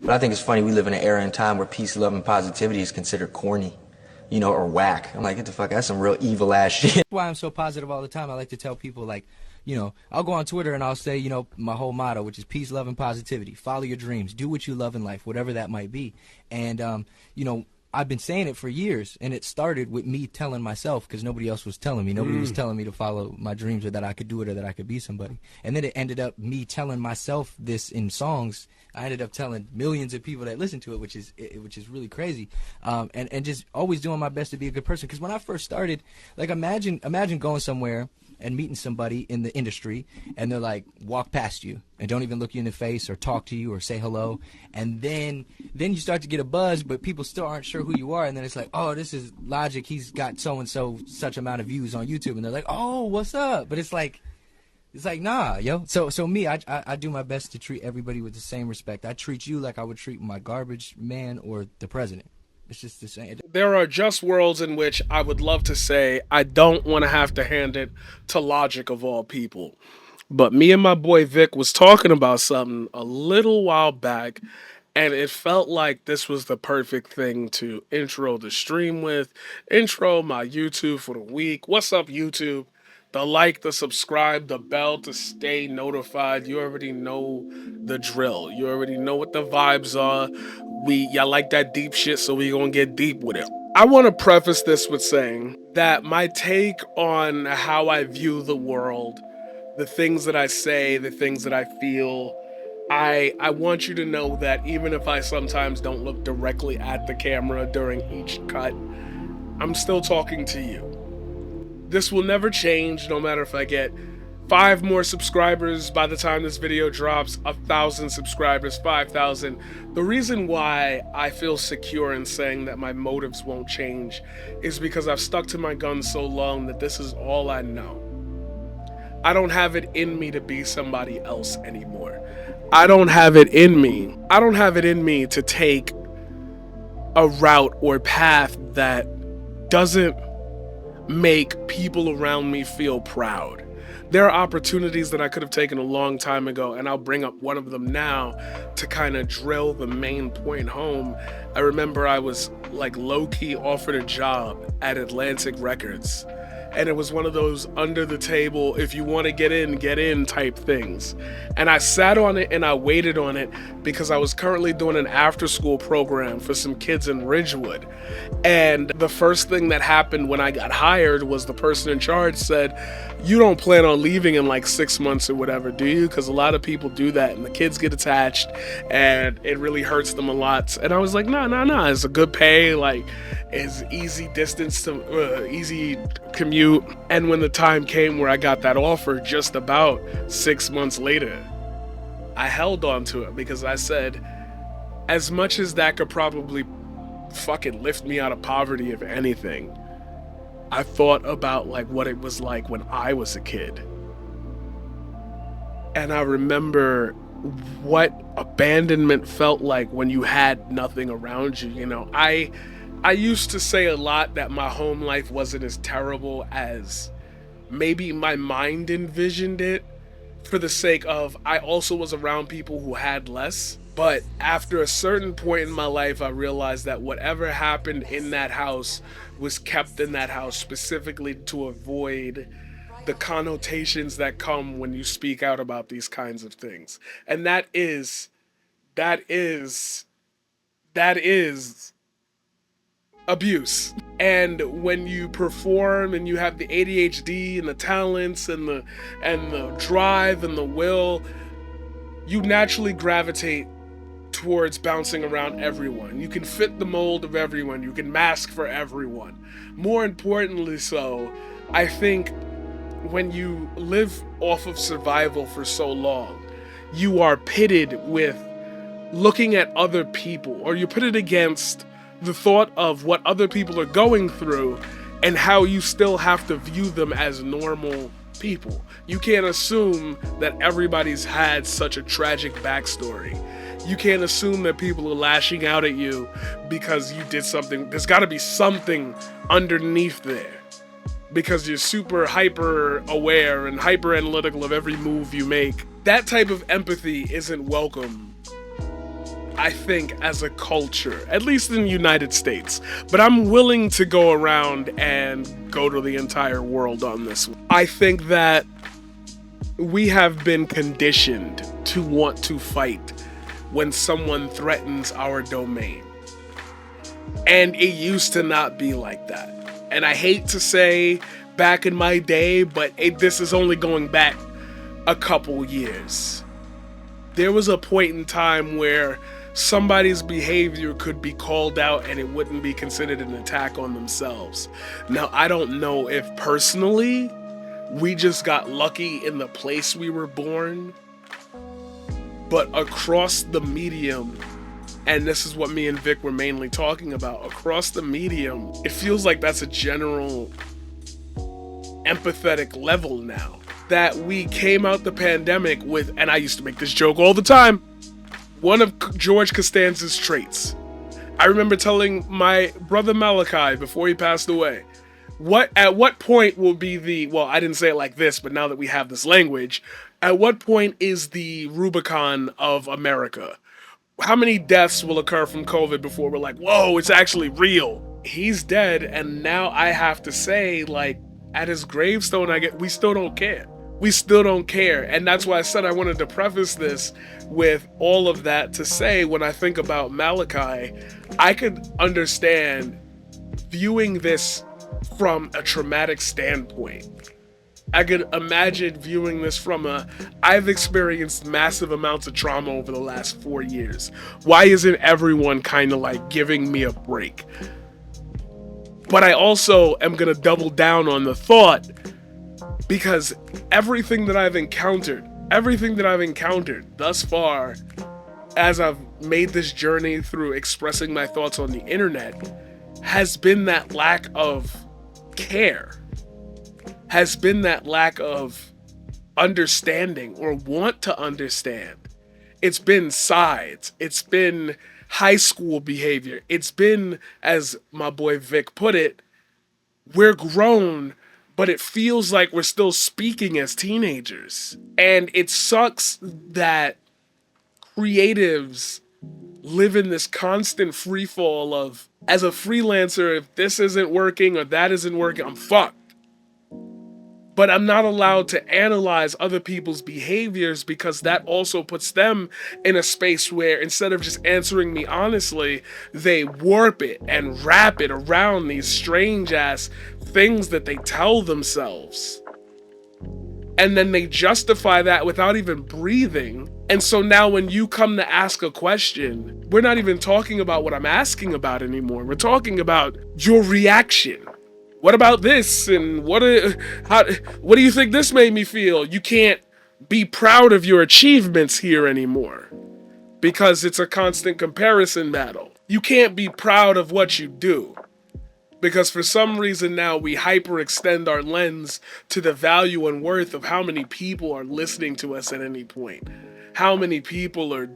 But I think it's funny, we live in an era and time where peace, love, and positivity is considered corny, you know, or whack. I'm like, get the fuck, that's some real evil ass shit. That's why I'm so positive all the time. I like to tell people, like, you know, I'll go on Twitter and I'll say, you know, my whole motto, which is peace, love, and positivity. Follow your dreams. Do what you love in life, whatever that might be. And, you know, I've been saying it for years, and it started with me telling myself, because nobody else was telling me. Nobody was telling me to follow my dreams, or that I could do it, or that I could be somebody. And then it ended up me telling myself this in songs. I ended up telling millions of people that listen to it, which is really crazy. And just always doing my best to be a good person. Because when I first started, like, imagine going somewhere and meeting somebody in the industry, and they're like, walk past you and don't even look you in the face or talk to you or say hello, and then you start to get a buzz, but people still aren't sure who you are, and then it's like, oh, this is Logic, he's got so and so such amount of views on YouTube, and they're like, oh, what's up? But it's like, nah, yo. So me, I do my best to treat everybody with the same respect. I treat you like I would treat my garbage man or the president. It's just the same. There are just worlds in which I would love to say I don't want to have to hand it to Logic of all people. But me and my boy Vic was talking about something a little while back, and it felt like this was the perfect thing to intro the stream with, intro my YouTube for the week. What's up, YouTube? The like, the subscribe, the bell to stay notified. You already know the drill. You already know what the vibes are. Y'all like that deep shit, so we gonna get deep with it. I want to preface this with saying that my take on how I view the world, the things that I say, the things that I feel, I want you to know that even if I sometimes don't look directly at the camera during each cut, I'm still talking to you. This will never change, no matter if I get 5 more subscribers by the time this video drops, 1,000 subscribers, 5,000. The reason why I feel secure in saying that my motives won't change is because I've stuck to my guns so long that this is all I know. I don't have it in me to be somebody else anymore. I don't have it in me to take a route or path that doesn't make people around me feel proud. There are opportunities that I could have taken a long time ago, and I'll bring up one of them now to kind of drill the main point home. I remember I was like low-key offered a job at Atlantic Records, and it was one of those under the table, if you want to get in type things. And I sat on it and I waited on it because I was currently doing an after school program for some kids in Ridgewood. And the first thing that happened when I got hired was the person in charge said, you don't plan on leaving in like 6 months or whatever, do you? Because a lot of people do that and the kids get attached and it really hurts them a lot. And I was like, no, it's a good pay, like it's easy distance to easy commute. And when the time came where I got that offer, just about 6 months later, I held on to it because I said, as much as that could probably fucking lift me out of poverty, if anything, I thought about like what it was like when I was a kid. And I remember what abandonment felt like when you had nothing around you. You know, I used to say a lot that my home life wasn't as terrible as maybe my mind envisioned it, for the sake of I also was around people who had less. But after a certain point in my life, I realized that whatever happened in that house was kept in that house specifically to avoid the connotations that come when you speak out about these kinds of things. And that is abuse. And when you perform and you have the ADHD and the talents and the drive and the will, you naturally gravitate towards bouncing around everyone. You can fit the mold of everyone. You can mask for everyone. More importantly so, I think when you live off of survival for so long, you are pitted with looking at other people, or you're pitted against the thought of what other people are going through and how you still have to view them as normal people. You can't assume that everybody's had such a tragic backstory. You can't assume that people are lashing out at you because you did something. There's got to be something underneath there because you're super hyper aware and hyper analytical of every move you make. That type of empathy isn't welcome I think, as a culture, at least in the United States, but I'm willing to go around and go to the entire world on this. I think that we have been conditioned to want to fight when someone threatens our domain. And it used to not be like that. And I hate to say back in my day, but this is only going back a couple years. There was a point in time where somebody's behavior could be called out and it wouldn't be considered an attack on themselves. Now, I don't know if personally we just got lucky in the place we were born, but across the medium, and this is what me and Vic were mainly talking about, across the medium, it feels like that's a general empathetic level now. That we came out the pandemic with, and I used to make this joke all the time, one of George Costanza's traits. I remember telling my brother Malachi before he passed away, at what point will be the, well, I didn't say it like this, but now that we have this language, at what point is the Rubicon of America? How many deaths will occur from COVID before we're like, whoa, it's actually real? He's dead, and now I have to say, like, at his gravestone, we still don't care. We still don't care. And that's why I said I wanted to preface this with all of that to say, when I think about Malachi, I could understand viewing this from a traumatic standpoint. I could imagine viewing this from I've experienced massive amounts of trauma over the last 4 years. Why isn't everyone kind of like giving me a break? But I also am going to double down on the thought, because everything that I've encountered thus far, as I've made this journey through expressing my thoughts on the internet, has been that lack of care, has been that lack of understanding or want to understand. It's been sides. It's been high school behavior. It's been, as my boy Vic put it, we're grown, but it feels like we're still speaking as teenagers. And it sucks that creatives live in this constant free fall of, as a freelancer, if this isn't working or that isn't working, I'm fucked. But I'm not allowed to analyze other people's behaviors, because that also puts them in a space where, instead of just answering me honestly, they warp it and wrap it around these strange ass things that they tell themselves. And then they justify that without even breathing. And so now when you come to ask a question, we're not even talking about what I'm asking about anymore. We're talking about your reaction. What about this? And what do you think this made me feel? You can't be proud of your achievements here anymore, because it's a constant comparison battle. You can't be proud of what you do, because for some reason now we hyperextend our lens to the value and worth of how many people are listening to us at any point. How many people are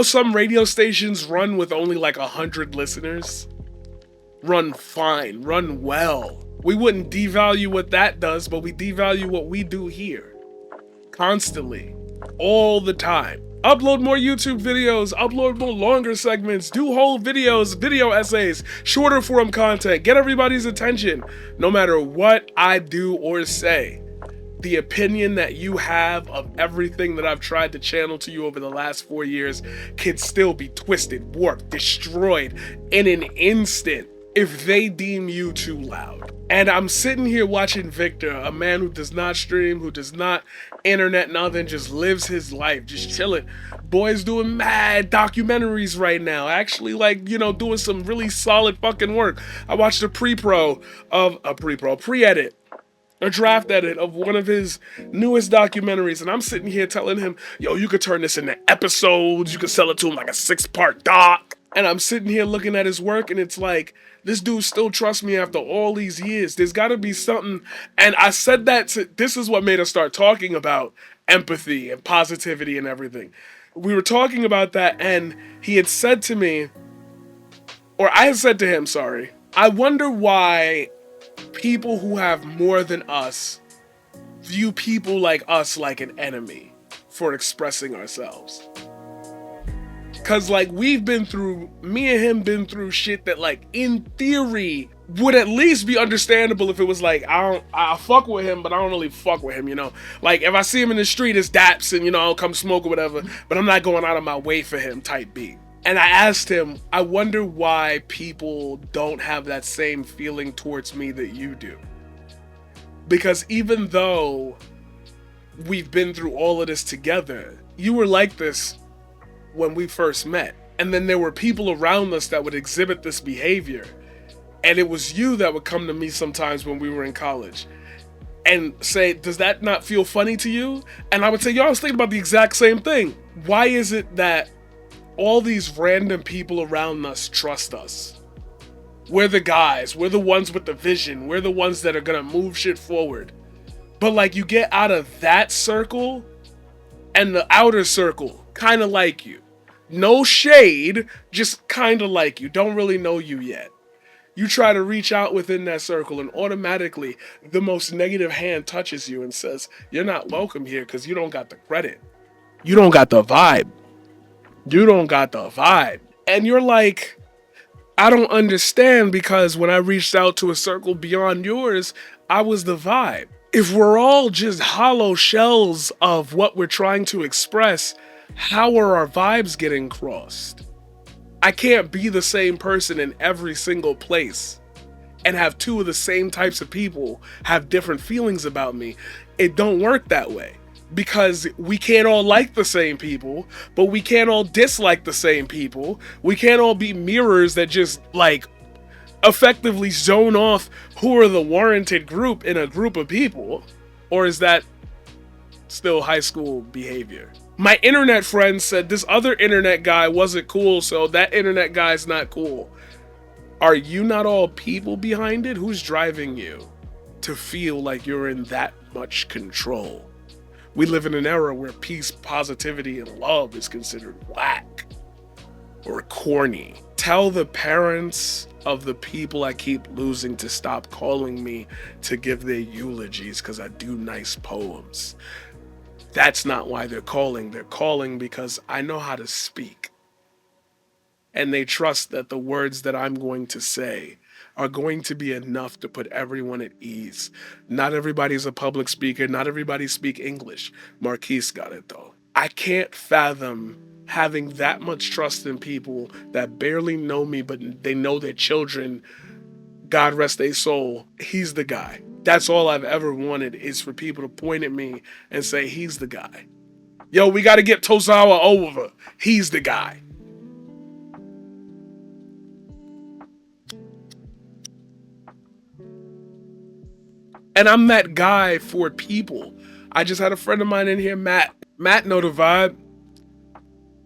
some radio stations run with only like 100 listeners. Run fine, run well. We wouldn't devalue what that does, but we devalue what we do here. Constantly. All the time. Upload more YouTube videos, upload more longer segments, do whole videos, video essays, shorter form content, get everybody's attention. No matter what I do or say, the opinion that you have of everything that I've tried to channel to you over the last 4 years can still be twisted, warped, destroyed in an instant if they deem you too loud. And I'm sitting here watching Victor, a man who does not stream, who does not internet nothing, just lives his life, just chilling. Boy's doing mad documentaries right now, actually doing some really solid fucking work. I watched a pre-edit, a draft edit of one of his newest documentaries, and I'm sitting here telling him, yo, you could turn this into episodes, you could sell it to him like a 6-part doc. And I'm sitting here looking at his work, and it's like, this dude still trusts me after all these years. There's got to be something. And I said this is what made us start talking about empathy and positivity and everything. We were talking about that, and he had said to me, or I had said to him, sorry, I wonder why people who have more than us view people like us like an enemy for expressing ourselves. Cause like me and him been through shit that like in theory would at least be understandable if it was like I fuck with him, but I don't really fuck with him, you know. Like if I see him in the street, it's daps and you know I'll come smoke or whatever, but I'm not going out of my way for him type beat. And I asked him, I wonder why people don't have that same feeling towards me that you do. Because even though we've been through all of this together, you were like this when we first met. And then there were people around us that would exhibit this behavior. And it was you that would come to me sometimes when we were in college and say, does that not feel funny to you? And I would say, yo, I was thinking about the exact same thing. Why is it that all these random people around us trust us? We're the guys, we're the ones with the vision, we're the ones that are gonna move shit forward. But like you get out of that circle and the outer circle kind of like you. No shade, just kind of like you. Don't really know you yet. You try to reach out within that circle and automatically the most negative hand touches you and says, you're not welcome here because you don't got the credit. You don't got the vibe. You don't got the vibe. And you're like, I don't understand because when I reached out to a circle beyond yours, I was the vibe. If we're all just hollow shells of what we're trying to express, how are our vibes getting crossed? I can't be the same person in every single place and have two of the same types of people have different feelings about me. It don't work that way because we can't all like the same people, but we can't all dislike the same people. We can't all be mirrors that just like effectively zone off who are the warranted group in a group of people. Or is that still high school behavior? My internet friend said this other internet guy wasn't cool, so that internet guy's not cool. Are you not all people behind it? Who's driving you to feel like you're in that much control? We live in an era where peace, positivity, and love is considered whack or corny. Tell the parents of the people I keep losing to stop calling me to give their eulogies because I do nice poems. That's not why they're calling. They're calling because I know how to speak. And they trust that the words that I'm going to say are going to be enough to put everyone at ease. Not everybody's a public speaker. Not everybody speak English. Marquise got it though. I can't fathom having that much trust in people that barely know me, but they know their children, God rest their soul, he's the guy. That's all I've ever wanted is for people to point at me and say, he's the guy. Yo, we got to get Tozawa over. He's the guy. And I'm that guy for people. I just had a friend of mine in here, Matt. Matt know the vibe.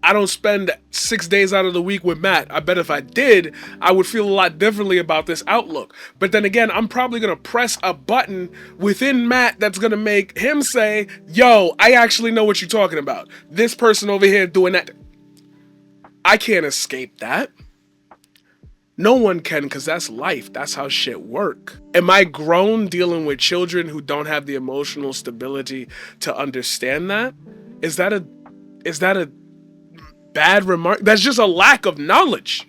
I don't spend 6 days out of the week with Matt. I bet if I did, I would feel a lot differently about this outlook. But then again, I'm probably going to press a button within Matt that's going to make him say, yo, I actually know what you're talking about. This person over here doing that. I can't escape that. No one can, because that's life. That's how shit work. Am I grown dealing with children who don't have the emotional stability to understand that? Is that a bad remark? That's just a lack of knowledge.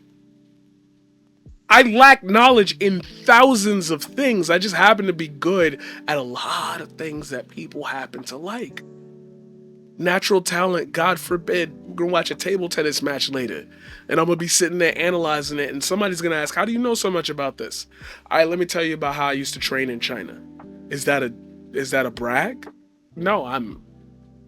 I lack knowledge in thousands of things. I just happen to be good at a lot of things that people happen to like. Natural talent, God forbid, we're gonna watch a table tennis match later and I'm gonna be sitting there analyzing it and somebody's gonna ask, how do you know so much about this? All right, let me tell you about how I used to train in China. Is that a brag? No, I'm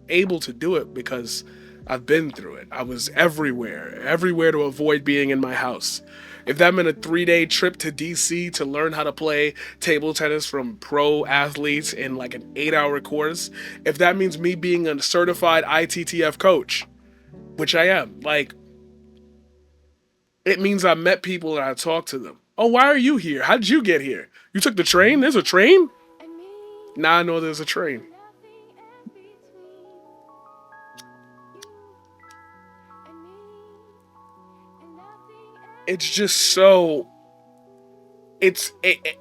able to do it because I've been through it. I was everywhere to avoid being in my house. If that meant a 3-day trip to DC to learn how to play table tennis from pro athletes in like an 8-hour course, if that means me being a certified ITTF coach, which I am, like, it means I met people and I talked to them. Oh, why are you here? How did you get here? You took the train? There's a train? Now I know there's a train. It's just so,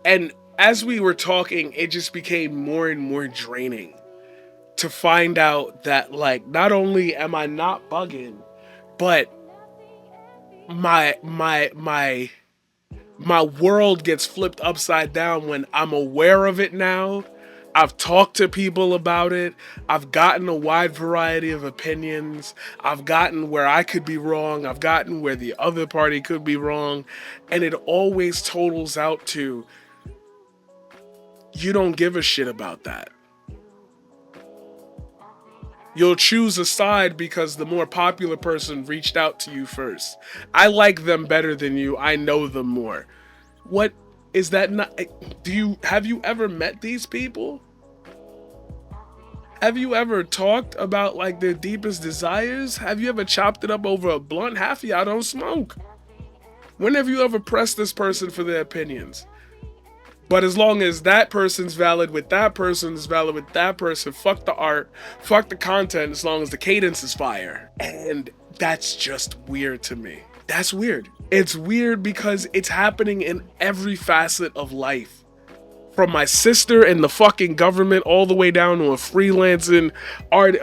and as we were talking, it just became more and more draining to find out that, like, not only am I not bugging, but my world gets flipped upside down when I'm aware of it now. I've talked to people about it. I've gotten a wide variety of opinions. I've gotten where I could be wrong. I've gotten where the other party could be wrong. And it always totals out to you don't give a shit about that. You'll choose a side because the more popular person reached out to you first. I like them better than you. I know them more. What is that not? Have you ever met these people? Have you ever talked about like their deepest desires? Have you ever chopped it up over a blunt? Half of y'all don't smoke. When have you ever pressed this person for their opinions? But as long as that person's valid with that person's valid with that person, fuck the art, fuck the content, as long as the cadence is fire. And that's just weird to me. That's weird. It's weird because it's happening in every facet of life. From my sister in the fucking government all the way down to a freelancing art.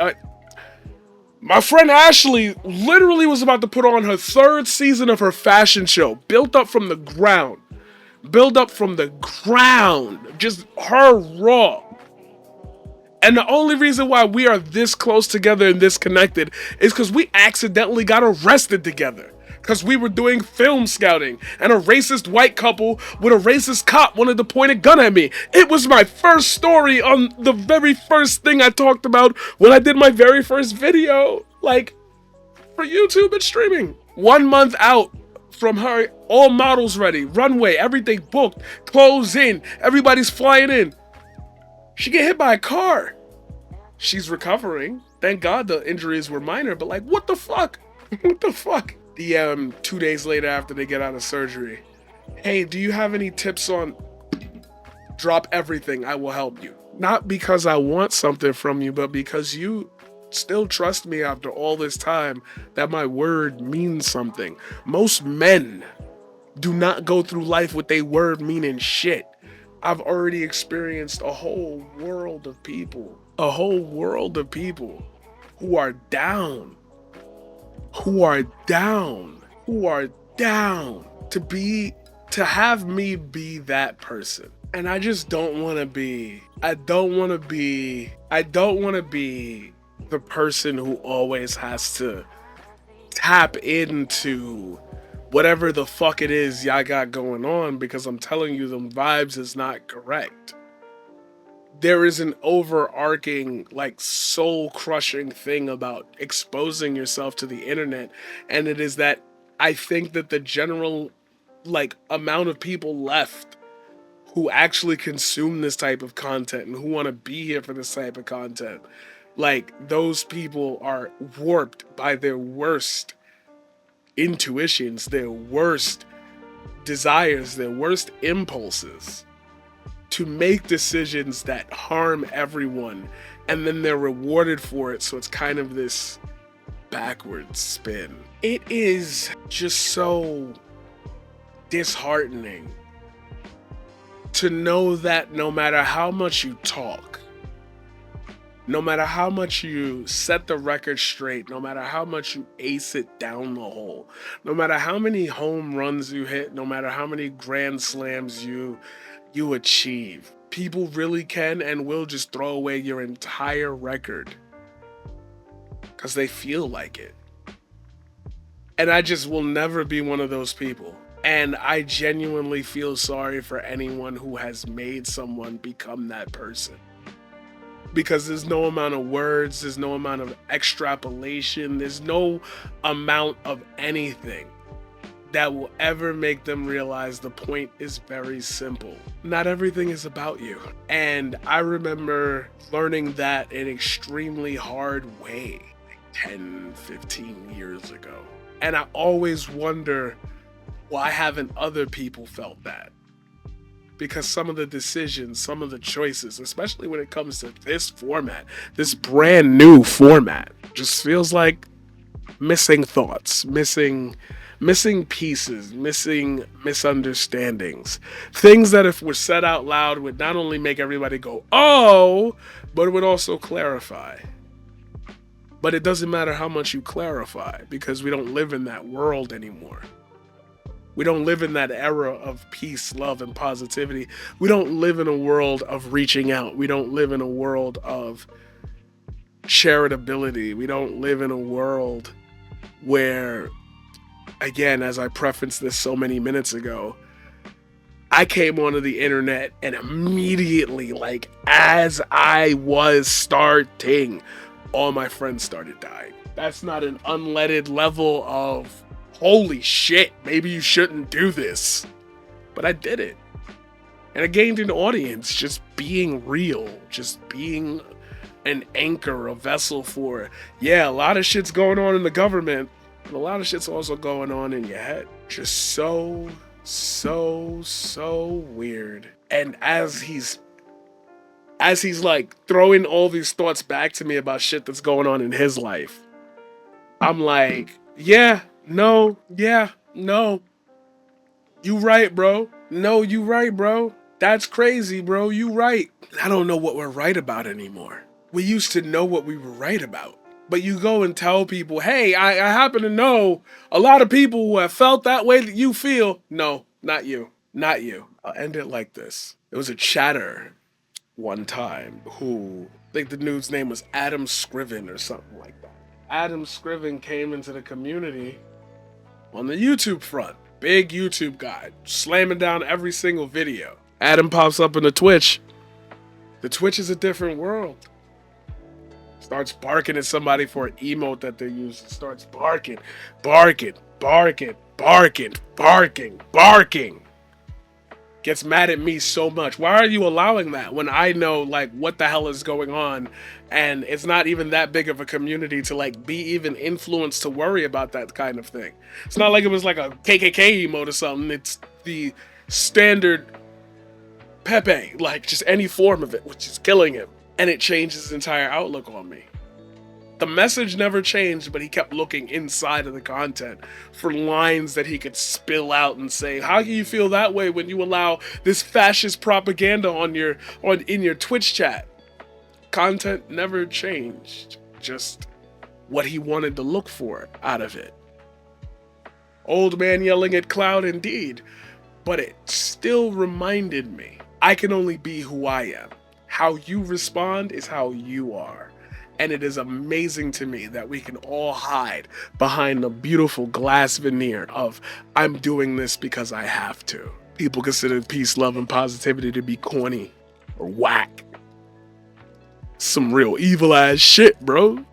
My friend Ashley literally was about to put on her 3rd season of her fashion show, built up from the ground. Just her raw. And the only reason why we are this close together and this connected is because we accidentally got arrested together. Because we were doing film scouting and a racist white couple with a racist cop wanted to point a gun at me. It was my first story on the very first thing I talked about when I did my very first video, like for YouTube and streaming. 1 month out from her, all models ready, runway, everything booked, clothes in, everybody's flying in. She get hit by a car. She's recovering. Thank God the injuries were minor, but like, what the fuck? What the fuck? DM 2 days later after they get out of surgery. Hey, do you have any tips on drop everything? I will help you. Not because I want something from you, but because you still trust me after all this time that my word means something. Most men do not go through life with their word meaning shit. I've already experienced a whole world of people who are down to have me be that person. And I just don't want to be the person who always has to tap into whatever the fuck it is y'all got going on, because I'm telling you, them vibes is not correct. There is an overarching, like, soul-crushing thing about exposing yourself to the internet, and it is that I think that the general, like, amount of people left who actually consume this type of content and who want to be here for this type of content, like, those people are warped by their worst intuitions, their worst desires, their worst impulses to make decisions that harm everyone, and then they're rewarded for it. So it's kind of this backwards spin. It is just so disheartening to know that no matter how much you talk, no matter how much you set the record straight, no matter how much you ace it down the hole, no matter how many home runs you hit, no matter how many grand slams you achieve, people really can and will just throw away your entire record because they feel like it. And I just will never be one of those people. And I genuinely feel sorry for anyone who has made someone become that person. Because there's no amount of words, there's no amount of extrapolation, there's no amount of anything that will ever make them realize the point is very simple. Not everything is about you. And I remember learning that in an extremely hard way, like 10, 15 years ago. And I always wonder, why haven't other people felt that? Because some of the decisions, some of the choices, especially when it comes to this format, this brand new format, just feels like missing thoughts, missing pieces, missing misunderstandings. Things that if were said out loud would not only make everybody go, oh, but it would also clarify. But it doesn't matter how much you clarify, because we don't live in that world anymore. We don't live in that era of peace, love, and positivity. We don't live in a world of reaching out. We don't live in a world of charitability. We don't live in a world where, again, as I prefaced this so many minutes ago, I came onto the internet and immediately, like as I was starting, all my friends started dying. That's not an unleaded level of holy shit, maybe you shouldn't do this. But I did it. And I gained an audience just being real, just being an anchor, a vessel for, yeah, a lot of shit's going on in the government, but a lot of shit's also going on in your head. Just so weird. And as he's like throwing all these thoughts back to me about shit that's going on in his life, I'm like, yeah, no. You right, bro. No, you right, bro. That's crazy, bro. You right. I don't know what we're right about anymore. We used to know what we were right about. But you go and tell people, hey, I happen to know a lot of people who have felt that way that you feel. No, not you. Not you. I'll end it like this. There was a chatter one time who, I think the dude's name was Adam Scriven or something like that. Adam Scriven came into the community on the YouTube front. Big YouTube guy, slamming down every single video. Adam pops up in the Twitch. The Twitch is a different world. Starts barking at somebody for an emote that they're using. Starts barking. Gets mad at me so much. Why are you allowing that when I know like what the hell is going on, and it's not even that big of a community to like be even influenced to worry about that kind of thing. It's not like it was like a KKK emote or something. It's the standard Pepe, like just any form of it, which is killing him. And it changed his entire outlook on me. The message never changed, but he kept looking inside of the content for lines that he could spill out and say, how can you feel that way when you allow this fascist propaganda in your Twitch chat? Content never changed, just what he wanted to look for out of it. Old man yelling at cloud indeed, but it still reminded me, I can only be who I am. How you respond is how you are. And it is amazing to me that we can all hide behind the beautiful glass veneer of, I'm doing this because I have to. People consider peace, love, and positivity to be corny or whack. Some real evil ass shit, bro.